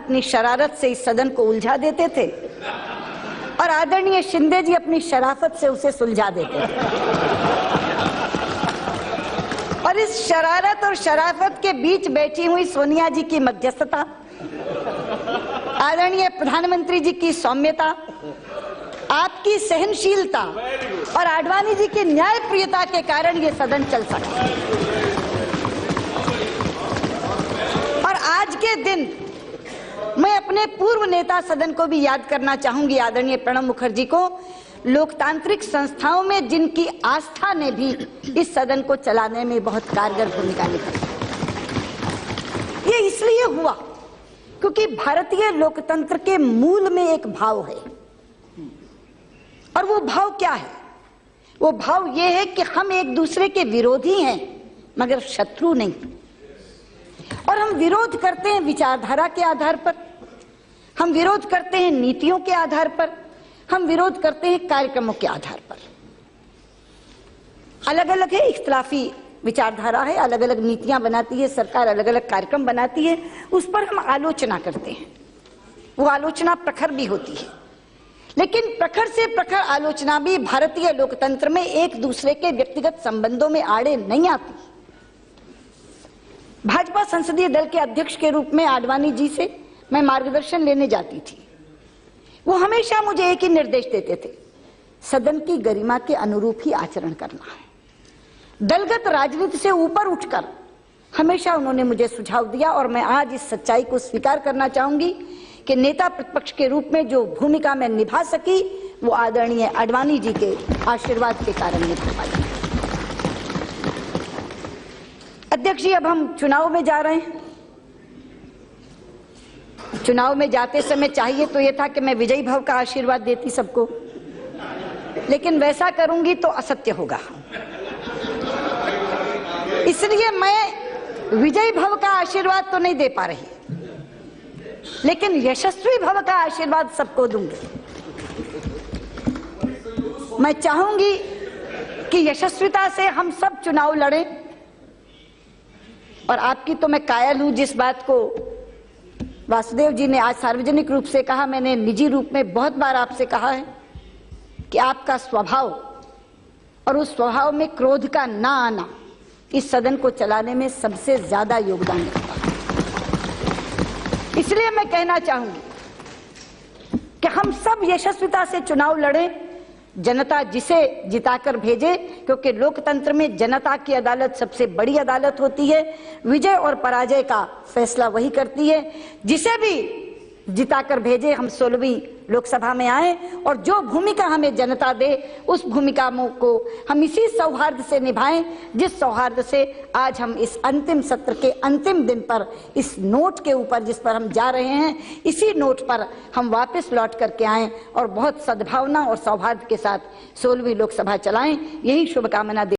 अपनी शरारत से इस सदन को उलझा देते थे और आदरणीय शिंदे जी अपनी शराफत से उसे सुलझा देते थे। और इस शरारत और शराफत के बीच बैठी हुई सोनिया जी की मध्यस्थता, आदरणीय प्रधानमंत्री जी की सौम्यता, आपकी सहनशीलता और आडवाणी जी की न्यायप्रियता के कारण ये सदन चल सका। और आज के दिन मैं अपने पूर्व नेता सदन को भी याद करना चाहूंगी, आदरणीय प्रणब मुखर्जी को, लोकतांत्रिक संस्थाओं में जिनकी आस्था ने भी इस सदन को चलाने में बहुत कारगर भूमिका निभाई। ये इसलिए हुआ क्योंकि भारतीय लोकतंत्र के मूल में एक भाव है, और वो भाव क्या है? वो भाव ये है कि हम एक दूसरे के विरोधी हैं मगर शत्रु नहीं। और हम विरोध करते हैं विचारधारा के आधार पर, हम विरोध करते हैं नीतियों के आधार पर, हम विरोध करते हैं कार्यक्रमों के आधार पर। अलग अलग है, इख्तिलाफी विचारधारा है, अलग अलग नीतियां बनाती है सरकार, अलग अलग कार्यक्रम बनाती है, उस पर हम आलोचना करते हैं। वो आलोचना प्रखर भी होती है, लेकिन प्रखर से प्रखर आलोचना भी भारतीय लोकतंत्र में एक दूसरे के व्यक्तिगत संबंधों में आड़े नहीं आती। भाजपा संसदीय दल के अध्यक्ष के रूप में आडवाणी जी से मैं मार्गदर्शन लेने जाती थी। वो हमेशा मुझे एक ही निर्देश देते थे, सदन की गरिमा के अनुरूप ही आचरण करना है। दलगत राजनीति से ऊपर उठकर हमेशा उन्होंने मुझे सुझाव दिया, और मैं आज इस सच्चाई को स्वीकार करना चाहूंगी कि नेता प्रतिपक्ष के रूप में जो भूमिका मैं निभा सकी वो आदरणीय आडवाणी जी के आशीर्वाद के कारण निभा पाई। अध्यक्ष जी, अब हम चुनाव में जा रहे हैं। चुनाव में जाते समय चाहिए तो यह था कि मैं विजयी भव का आशीर्वाद देती सबको, लेकिन वैसा करूंगी तो असत्य होगा। इसलिए मैं विजयी भव का आशीर्वाद तो नहीं दे पा रही, लेकिन यशस्वी भव का आशीर्वाद सबको दूंगी। मैं चाहूंगी कि यशस्विता से हम सब चुनाव लड़ें, और आपकी तो मैं कायल हूं जिस बात को वासुदेव जी ने आज सार्वजनिक रूप से कहा, मैंने निजी रूप में बहुत बार आपसे कहा है कि आपका स्वभाव और उस स्वभाव में क्रोध का ना आना इस सदन को चलाने में सबसे ज्यादा योगदान रखता है। इसलिए मैं कहना चाहूंगी कि हम सब यशस्विता से चुनाव लड़ें, जनता जिसे जिताकर भेजे, क्योंकि लोकतंत्र में जनता की अदालत सबसे बड़ी अदालत होती है। विजय और पराजय का फैसला वही करती है। जिसे भी जिताकर भेजे, हम 16वीं लोकसभा में आए, और जो भूमिका हमें जनता दे उस भूमिका को हम इसी सौहार्द से निभाएं जिस सौहार्द से आज हम इस अंतिम सत्र के अंतिम दिन पर इस नोट के ऊपर जिस पर हम जा रहे हैं, इसी नोट पर हम वापस लौट करके आएं और बहुत सद्भावना और सौहार्द के साथ 16वीं लोकसभा चलाएं। यही शुभकामना